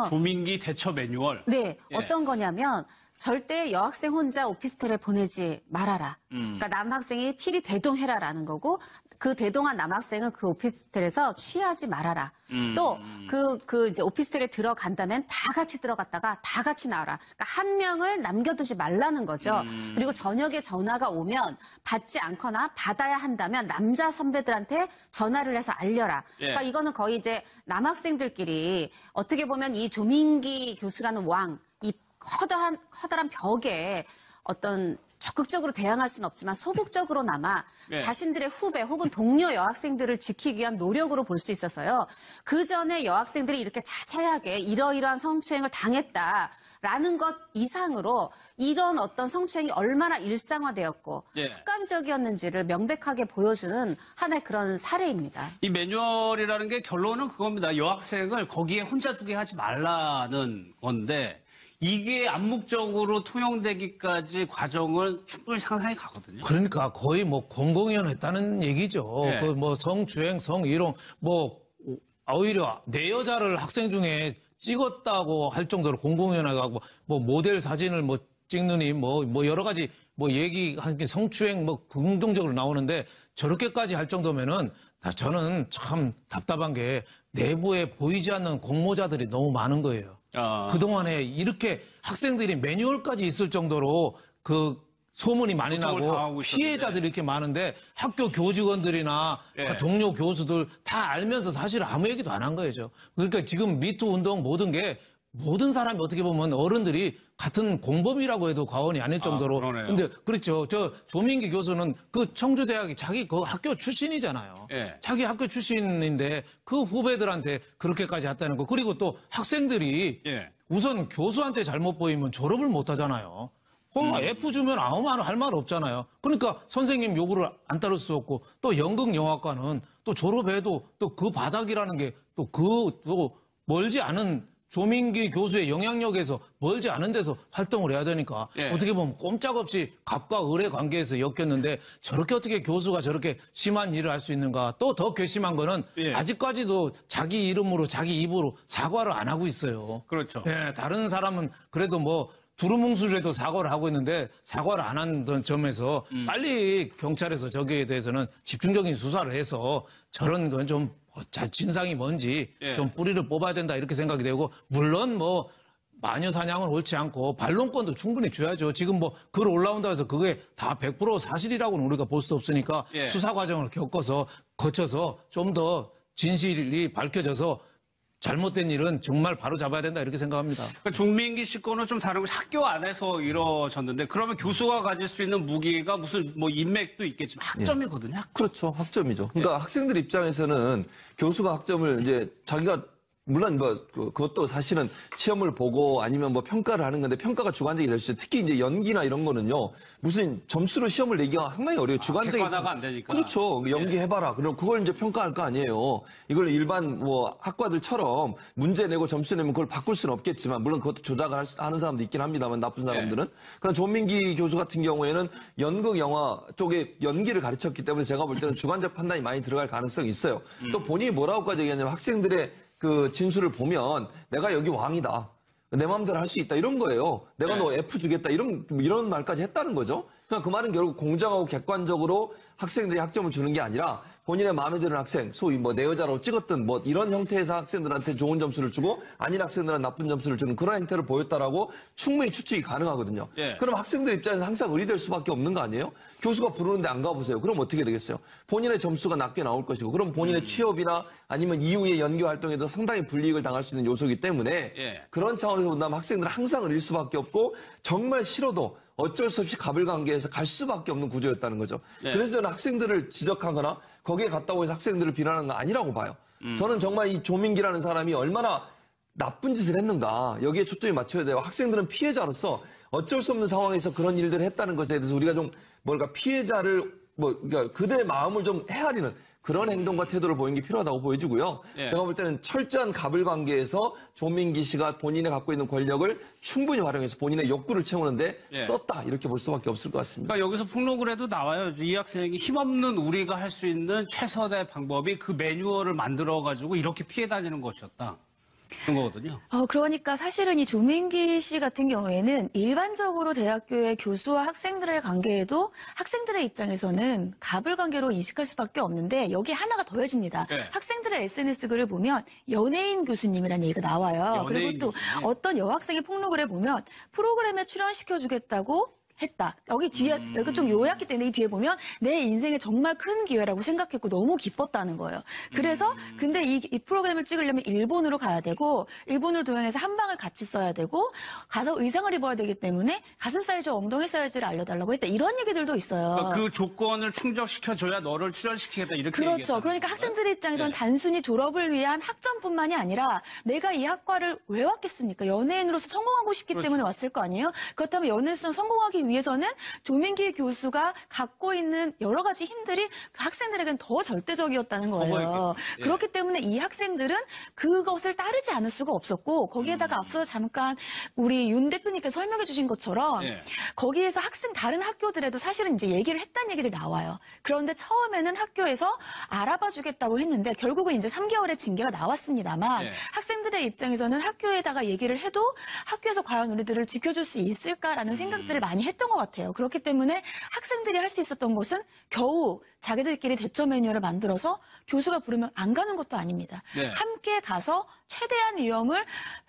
조민기 대처 매뉴얼. 네, 예. 어떤 거냐면 절대 여학생 혼자 오피스텔에 보내지 말아라. 그러니까 남학생이 필히 대동해라라는 거고 그 대동한 남학생은 그 오피스텔에서 취하지 말아라. 또 이제 오피스텔에 들어간다면 다 같이 들어갔다가 다 같이 나와라. 그러니까 한 명을 남겨두지 말라는 거죠. 그리고 저녁에 전화가 오면 받지 않거나 받아야 한다면 남자 선배들한테 전화를 해서 알려라. 예. 그러니까 이거는 거의 이제 남학생들끼리 어떻게 보면 이 조민기 교수라는 왕, 이 커다란 벽에 어떤 적극적으로 대항할 수는 없지만 소극적으로나마 네. 자신들의 후배 혹은 동료 여학생들을 지키기 위한 노력으로 볼 수 있어서요. 그 전에 여학생들이 이렇게 자세하게 이러이러한 성추행을 당했다라는 것 이상으로 이런 어떤 성추행이 얼마나 일상화되었고 네. 습관적이었는지를 명백하게 보여주는 하나의 그런 사례입니다. 이 매뉴얼이라는 게 결론은 그겁니다. 여학생을 거기에 혼자 두게 하지 말라는 건데 이게 암묵적으로 통용되기까지 과정은 충분히 상상이 가거든요. 그러니까 거의 뭐 공공연했다는 얘기죠. 네. 그 뭐 성추행, 성희롱, 뭐 오히려 내 여자를 학생 중에 찍었다고 할 정도로 공공연하고 뭐 모델 사진을 뭐 찍느니 뭐 여러 가지 뭐 얘기하는 게 성추행 뭐 긍정적으로 나오는데 저렇게까지 할 정도면은 저는 참 답답한 게 내부에 보이지 않는 공모자들이 너무 많은 거예요. 그동안에 이렇게 학생들이 매뉴얼까지 있을 정도로 그 소문이 많이 나고 피해자들이 이렇게 많은데 학교 교직원들이나 예. 동료 교수들 다 알면서 사실 아무 얘기도 안 한 거죠. 그러니까 지금 미투 운동 모든 게 모든 사람이 어떻게 보면 어른들이 같은 공범이라고 해도 과언이 아닐 정도로. 그러네요. 근데 그렇죠. 저 조민기 교수는 그 청주대학이 자기 그 학교 출신이잖아요. 예. 자기 학교 출신인데 그 후배들한테 그렇게까지 했다는 거. 그리고 또 학생들이 예. 우선 교수한테 잘못 보이면 졸업을 못 하잖아요. F 주면 아무 말 할 말 없잖아요. 그러니까 선생님 요구를 안 따를 수 없고 또 연극영화과는 또 졸업해도 또 그 바닥이라는 게 또 멀지 않은 조민기 교수의 영향력에서 멀지 않은 데서 활동을 해야 되니까 예. 어떻게 보면 꼼짝없이 갑과 을의 관계에서 엮였는데 저렇게 어떻게 교수가 저렇게 심한 일을 할 수 있는가. 또 더 괘씸한 거는 예. 아직까지도 자기 이름으로 자기 입으로 사과를 안 하고 있어요. 그렇죠. 예, 다른 사람은 그래도 뭐 두루뭉술해도 사과를 하고 있는데 사과를 안 한 점에서 빨리 경찰에서 저기에 대해서는 집중적인 수사를 해서 저런 건 좀 진상이 뭔지 예. 좀 뿌리를 뽑아야 된다 이렇게 생각이 되고 물론 뭐 마녀 사냥은 옳지 않고 반론권도 충분히 줘야죠. 지금 뭐 글 올라온다 해서 그게 다 100% 사실이라고는 우리가 볼 수 없으니까 예. 수사 과정을 거쳐서 좀 더 진실이 밝혀져서 잘못된 일은 정말 바로 잡아야 된다 이렇게 생각합니다. 그러니까 조민기 씨 거는 좀 다른 거 학교 안에서 이루어졌는데 그러면 교수가 가질 수 있는 무기가 무슨 뭐 인맥도 있겠지만 학점이거든요. 그렇죠. 학점이죠. 그러니까 학생들 입장에서는 교수가 학점을 이제 자기가 물론 뭐 그것도 사실은 시험을 보고 아니면 뭐 평가를 하는 건데 평가가 주관적이 될 수 있어요. 특히 이제 연기나 이런 거는요. 무슨 점수로 시험을 내기가 상당히 어려워요. 주관적인 객관화가 안 되니까. 그렇죠. 연기해봐라. 그럼 그걸 이제 평가할 거 아니에요. 이걸 일반 뭐 학과들처럼 문제 내고 점수 내면 그걸 바꿀 수는 없겠지만 물론 그것도 조작을 하는 사람도 있긴 합니다만 나쁜 사람들은. 그러나 조민기 교수 같은 경우에는 연극 영화 쪽에 연기를 가르쳤기 때문에 제가 볼 때는 주관적 판단이 많이 들어갈 가능성이 있어요. 또 본인이 뭐라고까지 얘기하냐면 학생들의 그 진술을 보면 내가 여기 왕이다. 내 마음대로 할 수 있다. 이런 거예요. 내가 너 F 주겠다. 이런 말까지 했다는 거죠. 그러니까 그 말은 결국 공정하고 객관적으로 학생들이 학점을 주는 게 아니라 본인의 마음에 드는 학생, 소위 뭐 내 여자로 찍었던 뭐 이런 형태에서 학생들한테 좋은 점수를 주고 아닌 학생들한테 나쁜 점수를 주는 그런 행태를 보였다라고 충분히 추측이 가능하거든요. 예. 그럼 학생들 입장에서 항상 의리될 수밖에 없는 거 아니에요? 교수가 부르는데 안 가보세요. 그럼 어떻게 되겠어요? 본인의 점수가 낮게 나올 것이고 그럼 본인의 취업이나 아니면 이후의 연구 활동에도 상당히 불이익을 당할 수 있는 요소이기 때문에 예. 그런 차원에서 본다면 학생들은 항상 의릴 수밖에 없고 정말 싫어도 어쩔 수 없이 가불관계에서 갈 수밖에 없는 구조였다는 거죠. 네. 그래서 저는 학생들을 지적하거나 거기에 갔다고 해서 학생들을 비난하는 건 아니라고 봐요. 저는 정말 이 조민기라는 사람이 얼마나 나쁜 짓을 했는가 여기에 초점이 맞춰야 돼요. 학생들은 피해자로서 어쩔 수 없는 상황에서 그런 일들을 했다는 것에 대해서 우리가 좀 피해자를 그러니까 그들의 마음을 좀 헤아리는 그런 행동과 태도를 보이는 게 필요하다고 보여지고요. 예. 제가 볼 때는 철저한 가불관계에서 조민기 씨가 본인이 갖고 있는 권력을 충분히 활용해서 본인의 욕구를 채우는데 썼다 이렇게 볼 수밖에 없을 것 같습니다. 그러니까 여기서 폭로를 해도 나와요. 이 학생이 힘없는 우리가 할 수 있는 최선의 방법이 그 매뉴얼을 만들어가지고 이렇게 피해 다니는 것이었다. 그런 거거든요. 그러니까 사실은 이 조민기 씨 같은 경우에는 일반적으로 대학교의 교수와 학생들의 관계에도 학생들의 입장에서는 갑을 관계로 인식할 수밖에 없는데 여기에 하나가 더해집니다. 네. 학생들의 SNS 글을 보면 연예인 교수님이라는 얘기가 나와요. 연예인 그리고 또 교수님? 어떤 여학생의 폭로글에 보면 프로그램에 출연시켜주겠다고 했다. 여기 뒤에, 여기 좀 요약기 때문에 이 뒤에 보면 내 인생에 정말 큰 기회라고 생각했고 너무 기뻤다는 거예요. 그래서, 근데 이 프로그램을 찍으려면 일본으로 가야 되고, 일본을 동행해서 한 방을 같이 써야 되고, 가서 의상을 입어야 되기 때문에 가슴 사이즈와 엉덩이 사이즈를 알려달라고 했다. 이런 얘기들도 있어요. 그러니까 그 조건을 충족시켜줘야 너를 출연시키겠다 이렇게 그렇죠. 얘기했다는 그러니까 거예요? 학생들의 입장에서는 네. 단순히 졸업을 위한 학점뿐만이 아니라 내가 이 학과를 왜 왔겠습니까? 연예인으로서 성공하고 싶기 그렇죠. 때문에 왔을 거 아니에요? 그렇다면 연예인으로서 성공하기 위해서는 조민기 교수가 갖고 있는 여러 가지 힘들이 그 학생들에게는 더 절대적이었다는 거예요. 커버했겠죠. 예. 그렇기 때문에 이 학생들은 그것을 따르지 않을 수가 없었고 거기에다가 앞서 잠깐 우리 윤 대표님께서 설명해 주신 것처럼 예. 거기에서 다른 학교들에도 사실은 이제 얘기를 했다는 얘기들이 나와요. 그런데 처음에는 학교에서 알아봐 주겠다고 했는데 결국은 이제 3개월의 징계가 나왔습니다만 예. 학생들의 입장에서는 학교에다가 얘기를 해도 학교에서 과연 우리들을 지켜줄 수 있을까라는 생각들을 많이 했던 것 같아요. 그렇기 때문에 학생들이 할 수 있었던 것은 겨우 자기들끼리 대처 매뉴얼을 만들어서 교수가 부르면 안 가는 것도 아닙니다. 네. 함께 가서 최대한 위험을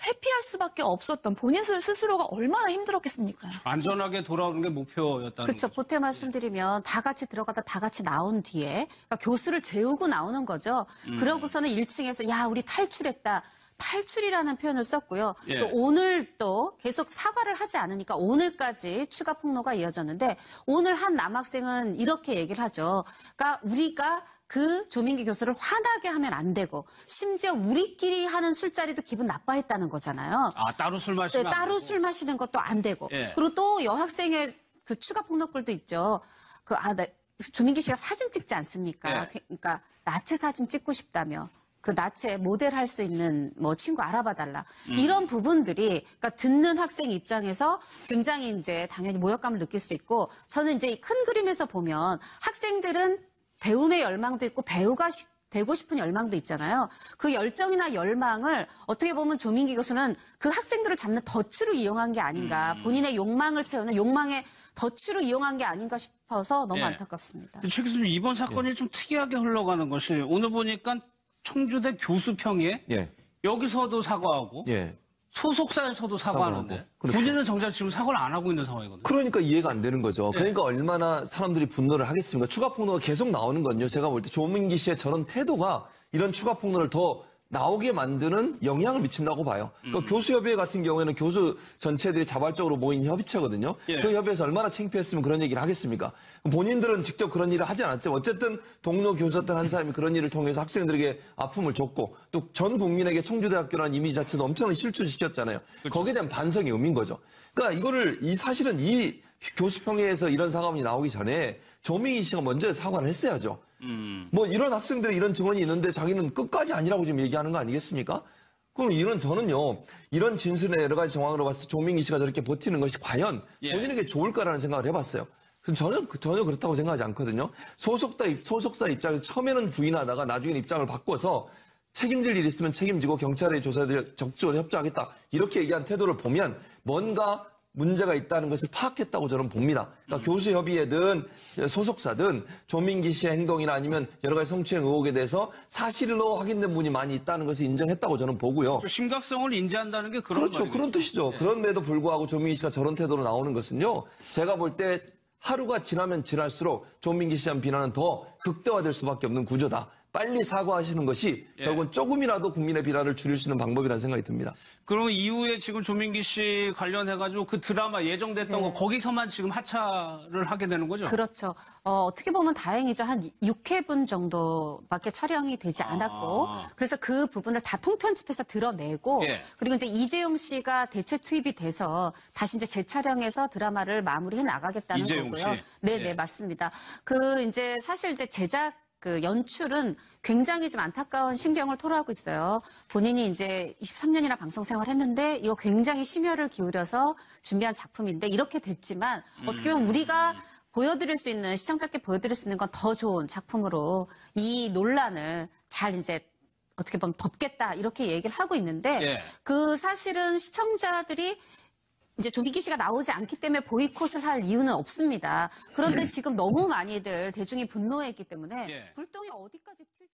회피할 수밖에 없었던 본인 스스로가 얼마나 힘들었겠습니까? 안전하게 돌아오는 게 목표였다는 그렇죠. 거죠. 보태 말씀드리면 다 같이 들어가다 다 같이 나온 뒤에 그러니까 교수를 재우고 나오는 거죠. 그러고서는 1층에서 야 우리 탈출했다. 탈출이라는 표현을 썼고요. 예. 또 오늘 또 계속 사과를 하지 않으니까 오늘까지 추가 폭로가 이어졌는데 오늘 한 남학생은 이렇게 얘기를 하죠. 그러니까 우리가 그 조민기 교수를 화나게 하면 안 되고 심지어 우리끼리 하는 술자리도 기분 나빠했다는 거잖아요. 아, 따로 술 네, 마시면 안 따로 되고. 술 마시는 것도 안 되고. 예. 그리고 또 여학생의 그 추가 폭로글도 있죠. 조민기 씨가 사진 찍지 않습니까? 예. 그러니까 나체 사진 찍고 싶다며. 그 나체 모델 할 수 있는 뭐 친구 알아봐달라. 이런 부분들이 그러니까 듣는 학생 입장에서 굉장히 이제 당연히 모욕감을 느낄 수 있고 저는 이제 이 큰 그림에서 보면 학생들은 배움의 열망도 있고 배우가 되고 싶은 열망도 있잖아요. 그 열정이나 열망을 어떻게 보면 조민기 교수는 그 학생들을 잡는 덫으로 이용한 게 아닌가. 본인의 욕망을 채우는 욕망의 덫으로 이용한 게 아닌가 싶어서 너무 예. 안타깝습니다. 최 교수님, 이번 사건이 좀 특이하게 흘러가는 것이 오늘 보니까 청주대 교수평에 예. 여기서도 사과하고 예. 소속사에서도 사과하는데 사과하고. 그렇죠. 본인은 정작 지금 사과를 안 하고 있는 상황이거든요. 그러니까 이해가 안 되는 거죠. 예. 그러니까 얼마나 사람들이 분노를 하겠습니까? 추가 폭로가 계속 나오는 건요. 제가 볼 때 조민기 씨의 저런 태도가 이런 추가 폭로를 더 나오게 만드는 영향을 미친다고 봐요. 그러니까 교수협의회 같은 경우에는 교수 전체들이 자발적으로 모인 협의체거든요. 예. 그 협의회에서 얼마나 창피했으면 그런 얘기를 하겠습니까? 본인들은 직접 그런 일을 하지 않았지만 어쨌든 동료 교수였던 한 사람이 그런 일을 통해서 학생들에게 아픔을 줬고 또 전 국민에게 청주대학교라는 이미지 자체도 엄청나게 실추시켰잖아요. 거기에 대한 반성의 의미인 거죠. 그러니까 사실은 이 교수평회에서 이런 사과문이 나오기 전에 조민기 씨가 먼저 사과를 했어야죠. 뭐 이런 학생들의 이런 증언이 있는데 자기는 끝까지 아니라고 지금 얘기하는 거 아니겠습니까? 그럼 저는요, 이런 진술의 여러 가지 정황으로 봤을 때 조민기 씨가 저렇게 버티는 것이 과연 예. 본인에게 좋을까라는 생각을 해봤어요. 저는 전혀 그렇다고 생각하지 않거든요. 소속사 입장에서 처음에는 부인하다가 나중에는 입장을 바꿔서 책임질 일 있으면 책임지고 경찰의 조사에 적극적으로 협조하겠다. 이렇게 얘기한 태도를 보면 뭔가 문제가 있다는 것을 파악했다고 저는 봅니다. 그러니까 교수협의회든 소속사든 조민기 씨의 행동이나 아니면 여러 가지 성추행 의혹에 대해서 사실로 확인된 분이 많이 있다는 것을 인정했다고 저는 보고요. 심각성을 인지한다는 게 그런 그렇죠. 말이겠죠. 그런 뜻이죠. 그런데도 불구하고 조민기 씨가 저런 태도로 나오는 것은요. 제가 볼 때 하루가 지나면 지날수록 조민기 씨한 비난은 더 극대화될 수밖에 없는 구조다. 빨리 사과하시는 것이 예. 결국은 조금이라도 국민의 비난을 줄일 수 있는 방법이라는 생각이 듭니다. 그럼 이후에 지금 조민기 씨 관련해가지고 그 드라마 예정됐던 네. 거 거기서만 지금 하차를 하게 되는 거죠? 그렇죠. 어떻게 보면 다행이죠. 한 6회분 정도밖에 촬영이 되지 않았고, 그래서 그 부분을 다 통편집해서 드러내고, 예. 그리고 이제 이재용 씨가 대체 투입이 돼서 다시 이제 재촬영해서 드라마를 마무리해 나가겠다는 이재용 거고요. 씨. 네, 예. 네, 맞습니다. 이제 사실 이제 제작 그 연출은 굉장히 좀 안타까운 신경을 토로하고 있어요. 본인이 이제 23년이나 방송 생활했는데 이거 굉장히 심혈을 기울여서 준비한 작품인데 이렇게 됐지만 어떻게 보면 우리가 보여드릴 수 있는 시청자께 보여드릴 수 있는 건 더 좋은 작품으로 이 논란을 잘 이제 어떻게 보면 덮겠다 이렇게 얘기를 하고 있는데 예. 그 사실은 시청자들이 이제 조민기 씨가 나오지 않기 때문에 보이콧을 할 이유는 없습니다. 그런데 지금 너무 많이들 대중이 분노했기 때문에 예. 불똥이 어디까지 튈